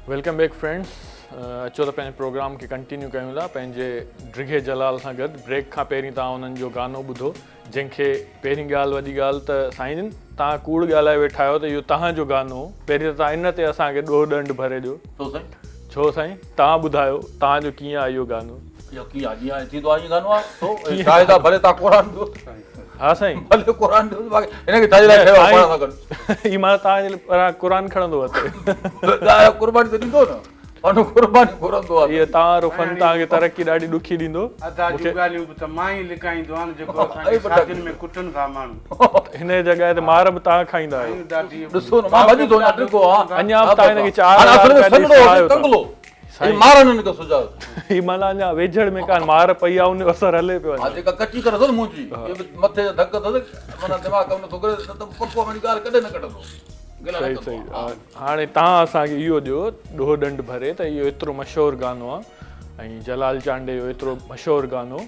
Welcome back friends. अचो त पंहिंजे प्रोग्राम खे कंटिन्यू कयूं था पंहिंजे ड्रिघे जलाल सां गॾु। ब्रेक खां पहिरीं तव्हां उन्हनि जो गानो ॿुधो, जंहिंखे पहिरीं ॻाल्हि वॾी ॻाल्हि त साईं तव्हां कूड़ ॻाल्हाए वेठा आहियो त इहो तव्हांजो गानो हो। पहिरीं त तव्हां इन ते असांखे ॾोह ॾंड भरे ॾियो। छो साईं? तव्हां ॿुधायो तव्हांजो कीअं आहे इहो गानो? हा साईं, ही मां तव्हांजे लाइ क़ुरान खणंदो इहो तव्हां फन तव्हांखे तरक़ी ॾाढी ॾुखी ॾींदो। हिन जॻह ते मार बि तव्हां खाईंदा आहियो। अञा तव्हां हिनखे 4 माना अञा वेझड़ में कान मार पई आहे, उन असर हले पियो। सही सही। हाणे तव्हां असांखे इहो ॾियो ॾोह ॾंड भरे त इहो एतिरो मशहूरु गानो आहे ऐं जलाल चांडे जो एतिरो मशहूरु गानो।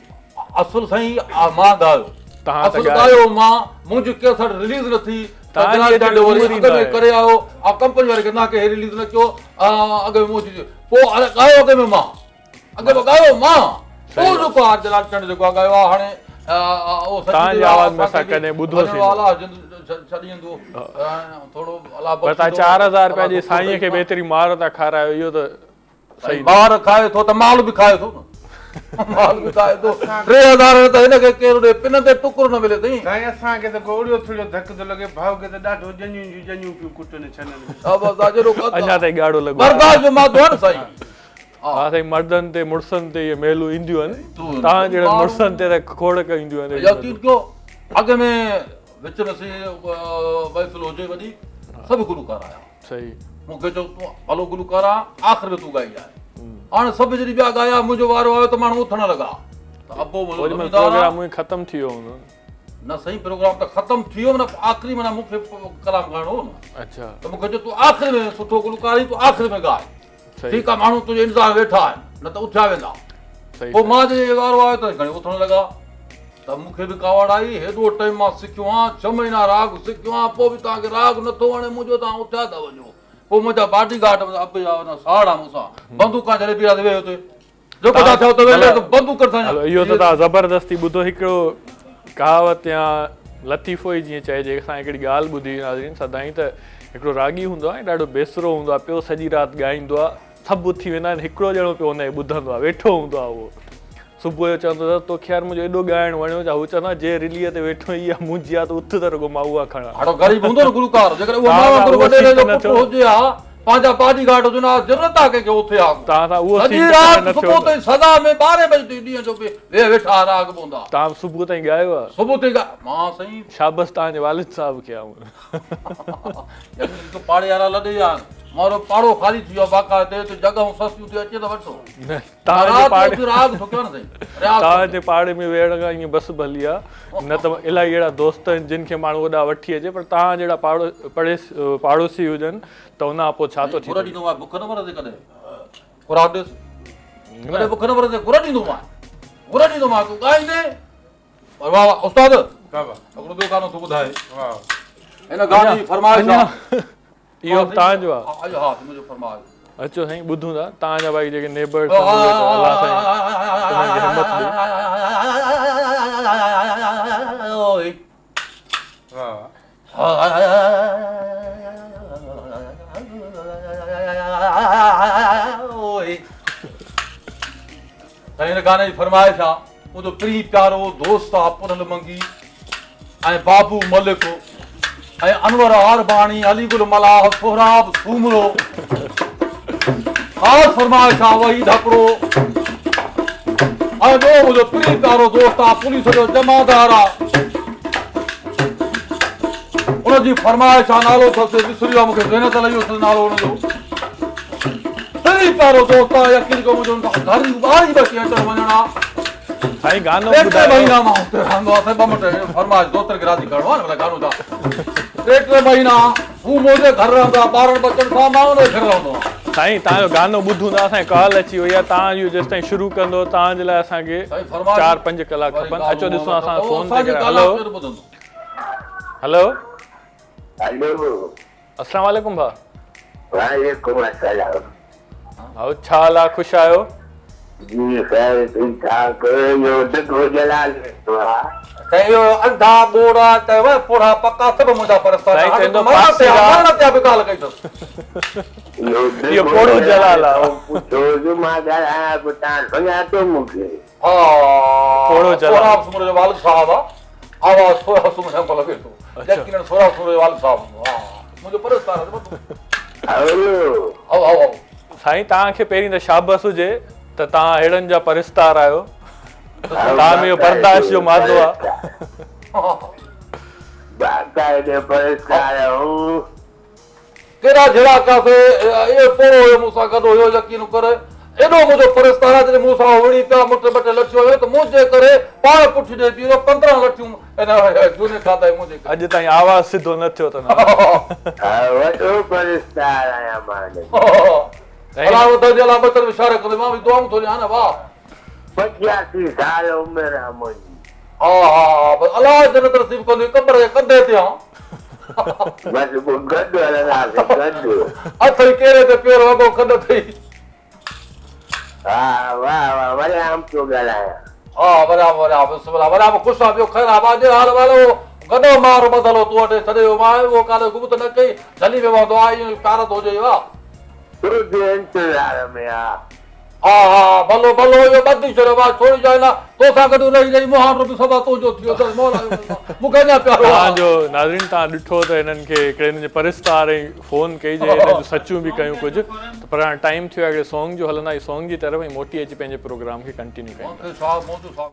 असुल साईं मां गायो, तव्हां गायो मां, मुंहिंजी कैसेट रिलीज़ न थी, जलाल चांडे वरी अॻ में करे आयो आ कंपनी वारे खे ना के रिलीज़ न कयो अॻ में मुंहिंजी पोइ गायो अॻ में मां, अॻ में गायो मां, पोइ जेको आहे जलाल चांडे जेको गायो आहे हाणे उहो तव्हांजी आवाज़ में असां कॾहिं ॿुधोसीं। पर तव्हां 4000 रुपया जे साईं खे बि एतिरी मार था खारायो, इहो त सही। मार खाए थो त माल बि खाए थो न, माल बि खाए थो। 3000 त हिनखे केरु ॾे, पिन ते टुकुर न मिले अथई। साईं असांखे त गोड़ियो थोरो धक थो लॻे, भाउ खे त ॾाढो जनियूं पियूं कुटनि छननि। अञा ताईं ॻाढ़ो लॻो बर्दाश्त जो मां थो न साईं। हा साईं, मर्दनि ते मुड़ुसनि ते इहे मेलूं ईंदियूं आहिनि, तव्हां जहिड़े मुड़ुसनि ते त खोड़ ईंदियूं आहिनि। यकीन कयो अॻ में विच में महफ़िल हुजे वॾी, सभु गुलूकार आया। सही। मूंखे चयो तूं भलो गुलूकार आहे, आख़िर में तूं ॻाई आहे। हाणे सभु जॾहिं ॿिया ॻाया, मुंहिंजो वारो आयो त माण्हू उथण लॻा त प्रोग्राम ख़तम थी वियो हूंदो न? सही, प्रोग्राम त ख़तम थी वियो, माना आख़िरी माना मूंखे कलाम ॻाइणो हो न। अच्छा, त मूंखे चयो तूं आख़िर में सुठो गुलूकार तूं आख़िर में ॻाए। ठीकु आहे, माण्हू तुंहिंजे इंतज़ार वेठा आहिनि, न त उथिया वेंदा। पोइ मां जॾहिं वारो आयो त खणी उथण लॻा, त मूंखे बि कावड़ आई। हेॾो टाइम मां सिखियो आहे, 6 महीना राग सिखियो आहे, पोइ बि तव्हांखे राग नथो वणे मुंहिंजो, तव्हां उथिया था वञो। पोइ मुंहिंजा बॉडी गार्ड साड़ आहे मूंसां, बंदूक जॾहिं बीहा ते वेहो जेको था थियो त बंदूक इहो त तव्हां ज़बरदस्ती ॿुधो। हिकिड़ो कहावत या लतीफ़ो ई जीअं चइजे, असां हिकिड़ी ॻाल्हि ॿुधी नाज़रीन सदाईं त हिकिड़ो रागी हूंदो आहे, ॾाढो बेसरो हूंदो आहे, पियो सॼी राति ॻाईंदो आहे, सभु उथी वेंदा आहिनि, हिकिड़ो ॼणो पियो हुनखे ॿुधंदो आहे, वेठो हूंदो आहे उहो। सुबुह जो चवंदो त तोखे यार मुंहिंजो एॾो ॻाइणु वणियो, हू चवंदो आहे जे रिलीअ ते वेठो ई आहे मुंहिंजी आहे त उथ त रुॻो मां उहा खणा। पंहिंजा बॉडी गार्ड हुजनि, ज़रूरत आहे कंहिंखे उथे आहे। तव्हां सदा में 12 बजे ॾींहं जो वेठा राग पवंदा। तव्हां सुबुह ताईं ॻायो आहे? सुबुह ताईं मां साईं शाबस तव्हांजे वालिद साहिब खे पाड़े वारा लॾे आहिनि, मारो पाड़ो ख़ाली थी वियो बाक़ाइदे, जॻहियूं सस्तियूं थी अचे त वठो। तव्हांजे पाड़े में वेहण खां ईअं बस भली आहे, न त इलाही अहिड़ा दोस्त आहिनि जिन खे माण्हू वॾा वठी अचे, पर तव्हां जहिड़ा पाड़ोसी हुजनि त उन खां पोइ छा थो थिए? बुख न मरंदे कॾहिं बुख न मरंदे घुर ॾींदो मां, तूं ॻाईंदे। वाह वाह उस्ताद, हिकिड़ो ॿियो गानो तूं ॿुधाए। हिन गाने जी फरमाइश आहे, इहो तव्हांजो आहे? हा, मुंहिंजो फरमाइश। अचो साईं ॿुधूं था। तव्हांजा भाई जेके नेबर्स हिन गाने जी फरमाइश आहे। मुंहिंजो प्री प्यारो दोस्त आहे पुरल मंगी ऐं बाबू मलिक ऐं अनवर आरबाणी, अलीगुल मलाह, सोहराब सूमरो, ख़ासि फरमाइश आहे वही ढकड़ो। ऐं ॿियो मुंहिंजो प्री प्यारो दोस्त आहे, पुलिस जो जमादार आहे, उनजी फरमाइश आहे, नालो अथसि विसरी वियो मूंखे, ज़हन त लही वियो अथसि नालो हुनजो। प्री प्यारो दोस्त आहे, यकीन कयो मुंहिंजो घर जी ॿाहिरि बि अचण वञण आहे। साईं गानो महीना मां हुते रहंदो आहे, 2 मिंट फरमाइश दोस्त खे राज़ी करणो आहे न, भला गानो था 3 महीना हू मुंहिंजे घर रहंदो आहे, ॿारनि बचनि सां मां हुनजे घर रहंदो आहे। साईं तव्हांजो गानो ॿुधूं था, असांखे कॉल अची वई आहे, तव्हां इहो जेसि ताईं शुरू कंदो तव्हांजे लाइ असांखे 4-5 कलाक खपनि। अचो ॾिसो असां फोन ते। हेलो हेलो, अस्सलाम वालेकुम भाउ। वालेकुम अस्सलाम। आओ छा हाल आहे, ख़ुशि आहियो? जी खैर ठीक ठाक। यो देखो जलाल साईं इहो अंधा ॿोड़ा चयव पोड़ा पका सभु मुंहिंजा परस्तार साईं चवंदो मरण पासे ते आहे। मरण ते बि ॻाल्हि कई अथसि। इहो पोड़ो जलाल आहे। पूछो जो मां ॻाल्हायां पियो, तव्हां सुञातो मूंखे? हा पोड़ो जलाल। सोरहं सूमर जो वालिद साहब आहे, आवाज़ 16 सूमर जो लॻे थो, अच्छा। यकीनन 16 सूमर जो वालिद साहब। हा मुंहिंजो परस्तार आहे। हलो साईं तव्हांखे पहिरीं त शाबस हुजे त तव्हां अहिड़नि जा परिस्तार आहियो। तव्हां में इहो बर्दाश्त जो मादो आहे। बाक़ाइदे परिस्कार हूं। कहिड़ा जहिड़ा कासे इहो पोड़ो हुयो मूंसां गॾु हुयो, यकीन करे एॾो मुंहिंजो परिस्तार आहे, जॾहिं मूंसां हुड़ी पिया मुठि ॿ टे लठियूं हुयो त मुंहिंजे करे पाण पुठी ॾे बीहो 15 लठियूं झूने खाधा मुंहिंजे करे। अॼु ताईं आवाज़ सिधो न थियो अथनि। वॾो परिस्कार आहियां मां। अलाह वधि अलाह बचर विचारे कंदे मां बि दुआऊं थो ॾियां न। वाह 85 साल उमिरि आहे मुंहिंजी। हा हा बसि अलाह जन्नत नसीब कंदी, कब्र जे कंधे ते आऊं बसि पोइ गॾु हलंदासीं गॾु। हथ ई कहिड़े ते पेर वॻो कंध अथई। हा वाह वाह वरी आम पियो ॻाल्हायां। हा बराबरि बराबरि बिस्मिल्लाह बराबरि ख़ुशि आहे। ॿियो ख़ैर आहे बाजे हाल वालो गॾो मार बदलो तूं वटि छॾियो मां उहो कान गुप्त न कई झली में वहंदो आहे, इहो कारत हुजे। वाह तुंहिंजे इंतज़ार में आहे। हा हा भलो भलो इहो ॿधी छॾियो मां छोड़ी जाए न तोसां गॾु रही रही मुहान बि सभा तुंहिंजो थियो अथसि मौला मूंखे अञा प्यारो आहे। तव्हांजो नाज़रीन तव्हां ॾिठो त हिननि खे हिकिड़े हिननि जे परिस्तार ऐं फ़ोन कई जे हिन जूं सचूं बि कयूं कुझु त पर हाणे टाइम थियो आहे हिकिड़े सॉन्ग जो हलंदा, ई सॉन्ग जी तरफ़ ऐं मोटी अची पंहिंजे प्रोग्राम खे कंटिन्यू कयूं। साहब मौजूद साहब